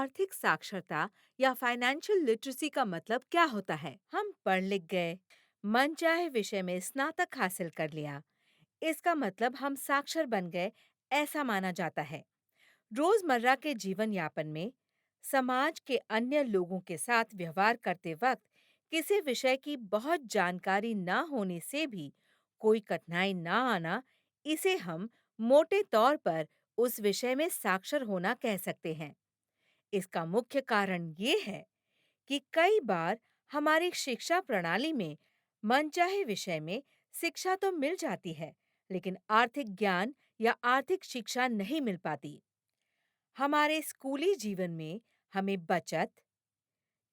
आर्थिक साक्षरता या फाइनेंशियल लिटरेसी का मतलब क्या होता है? हम पढ़ लिख गए, मनचाहे विषय में स्नातक हासिल कर लिया। इसका मतलब हम साक्षर बन गए, ऐसा माना जाता है। रोजमर्रा के जीवन यापन में समाज के अन्य लोगों के साथ व्यवहार करते वक्त किसी विषय की बहुत जानकारी ना होने से भी कोई कठिनाई ना आना, इसे हम मोटे तौर पर उस विषय में साक्षर होना कह सकते हैं। इसका मुख्य कारण ये है कि कई बार हमारी शिक्षा प्रणाली में मनचाहे विषय में शिक्षा तो मिल जाती है, लेकिन आर्थिक ज्ञान या आर्थिक शिक्षा नहीं मिल पाती। हमारे स्कूली जीवन में हमें बचत,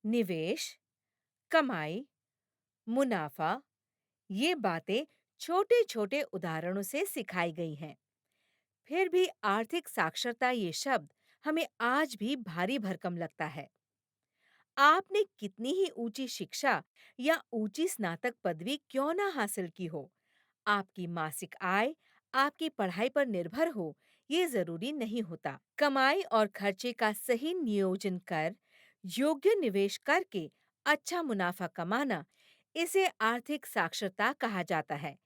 निवेश, कमाई, मुनाफा, ये बातें छोटे-छोटे उदाहरणों से सिखाई गई हैं। फिर भी आर्थिक साक्षरता ये शब्द हमें आज भी भारी भरकम लगता है। आपने कितनी ही ऊंची शिक्षा या ऊंची स्नातक पदवी क्यों ना हासिल की हो, आपकी मासिक आय आपकी पढ़ाई पर निर्भर हो, ये जरूरी नहीं होता। कमाई और खर्चे का सही नियोजन कर, योग्य निवेश करके अच्छा मुनाफा कमाना, इसे आर्थिक साक्षरता कहा जाता है।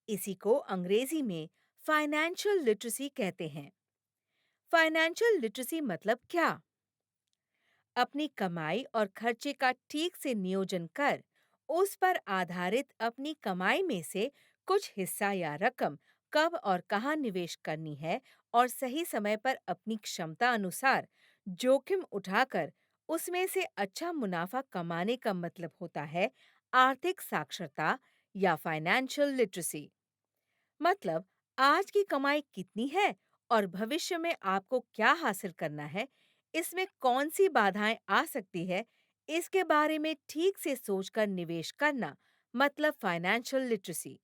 इसी को अंग्रेजी में फाइनेंशियल लिटरेसी कहते हैं। फाइनेंशियल लिटरेसी मतलब क्या? अपनी कमाई और खर्चे का ठीक से नियोजन कर उस पर आधारित अपनी कमाई में से कुछ हिस्सा या रकम कब और कहाँ निवेश करनी है और सही समय पर अपनी क्षमता अनुसार जोखिम उठाकर उसमें से अच्छा मुनाफा कमाने का मतलब होता है आर्थिक साक्षरता या फाइनेंशियल लिटरेसी। मतलब आज की कमाई कितनी है और भविष्य में आपको क्या हासिल करना है, इसमें कौन सी बाधाएं आ सकती है, इसके बारे में ठीक से सोचकर निवेश करना मतलब फाइनेंशियल लिटरेसी।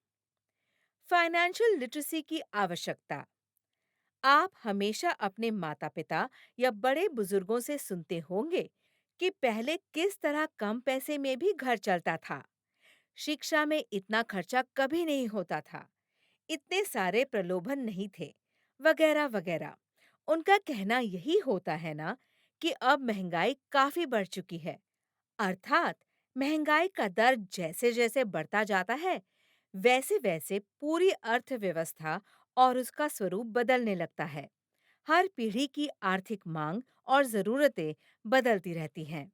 फाइनेंशियल लिटरेसी की आवश्यकता। आप हमेशा अपने माता-पिता या बड़े बुजुर्गों से सुनते होंगे कि पहले किस तरह कम पैसे में भी घर चलता था। शिक्षा में इतना खर्चा कभी नहीं होता था, इतने सारे प्रलोभन नहीं थे, वगैरह वगैरह। उनका कहना यही होता है ना कि अब महंगाई काफी बढ़ चुकी है, अर्थात महंगाई का दर जैसे जैसे बढ़ता जाता है, वैसे वैसे पूरी अर्थव्यवस्था और उसका स्वरूप बदलने लगता है। हर पीढ़ी की आर्थिक मांग और जरूरतें बदलती रहती हैं।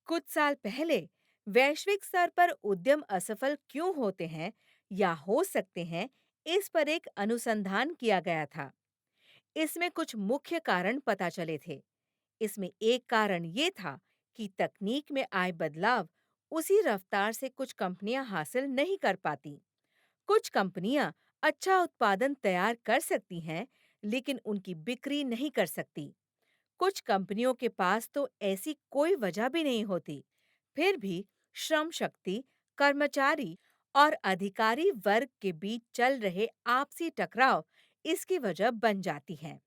कुछ साल पहले वैश्विक स्तर पर उद्यम असफल क्यों होते हैं या हो सकते हैं, इस पर एक अनुसंधान किया गया था। इसमें कुछ मुख्य कारण पता चले थे। इसमें एक कारण ये था कि तकनीक में आए बदलाव उसी रफ्तार से कुछ कंपनियां हासिल नहीं कर पाती। कुछ कंपनियां अच्छा उत्पादन तैयार कर सकती हैं, लेकिन उनकी बिक्री नहीं कर सकती। कुछ कंपनियों के पास तो ऐसी कोई वजह भी नहीं होती, फिर भी श्रम शक्ति, कर्मचारी और अधिकारी वर्ग के बीच चल रहे आपसी टकराव इसकी वजह बन जाती हैं।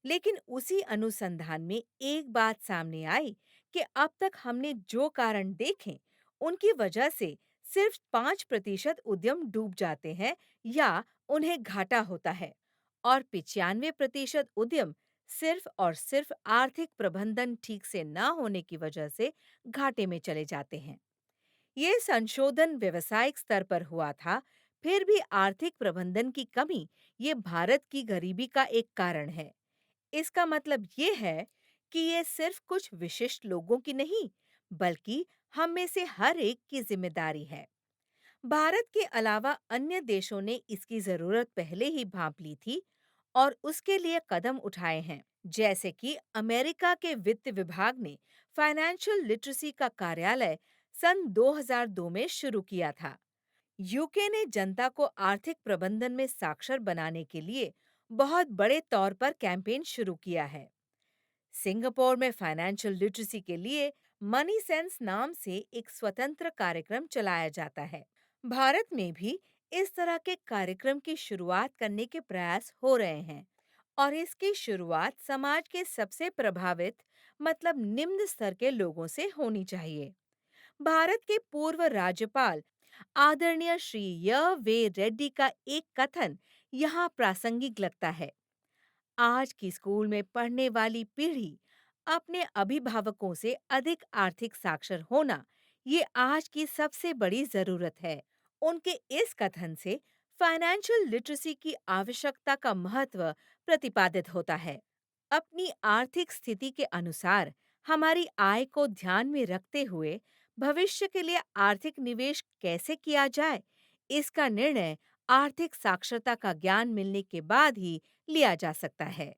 लेकिन उसी अनुसंधान में एक बात सामने आई कि अब तक हमने जो कारण देखे, उनकी वजह से सिर्फ 5% उद्यम डूब जाते हैं या उन्हें घाटा होता है, और 95% उद्यम सिर्फ और सिर्फ आर्थिक प्रबंधन ठीक से ना होने की वजह से घाटे में चले जाते हैं। ये संशोधन व्यवसायिक स्तर पर हुआ था, फिर भी आर्थिक प्रबंधन की कमी ये भारत की गरीबी का एक कारण है। इसका मतलब ये है कि ये सिर्फ कुछ विशिष्ट लोगों की नहीं, बल्कि हम में से हर एक की जिम्मेदारी है। भारत के अलावा अन्य देशों ने इसकी जरूरत पहले ही भांप ली थी और उसके लिए कदम उठाए हैं। जैसे कि अमेरिका के वित्त विभाग ने फाइनेंशियल लिटरेसी का कार्यालय सन 2002 में शुरू किया था। यूके ने जनता को आर्थिक प्रबंधन में साक्षर बनाने के लिए बहुत बड़े तौर पर कैंपेन शुरू किया है। सिंगापुर में फाइनेंशियल लिटरेसी के लिए मनी सेंस नाम से एक स्वतंत्र कार्यक्रम चलाया जाता है। भारत में भी इस तरह के कार्यक्रम की शुरुआत करने के प्रयास हो रहे हैं, और इसकी शुरुआत समाज के सबसे प्रभावित मतलब निम्न स्तर के लोगों से होनी चाहिए। भारत के पूर्व राज्यपाल आदरणीय श्री वे रेड्डी का एक कथन यहाँ प्रासंगिक लगता है। आज की स्कूल में पढ़ने वाली पीढ़ी अपने अभिभावकों से अधिक आर्थिक साक्षर होना ये आज की सबसे बड़ी जरूरत है। उनके इस कथन से फाइनेंशियल लिटरेसी की आवश्यकता का महत्व प्रतिपादित होता है। अपनी आर्थिक स्थिति के अनुसार हमारी आय को ध्यान में रखते हुए भविष्य के लिए आर्थिक निवेश कैसे किया जाए, इसका निर्णय आर्थिक साक्षरता का ज्ञान मिलने के बाद ही लिया जा सकता है।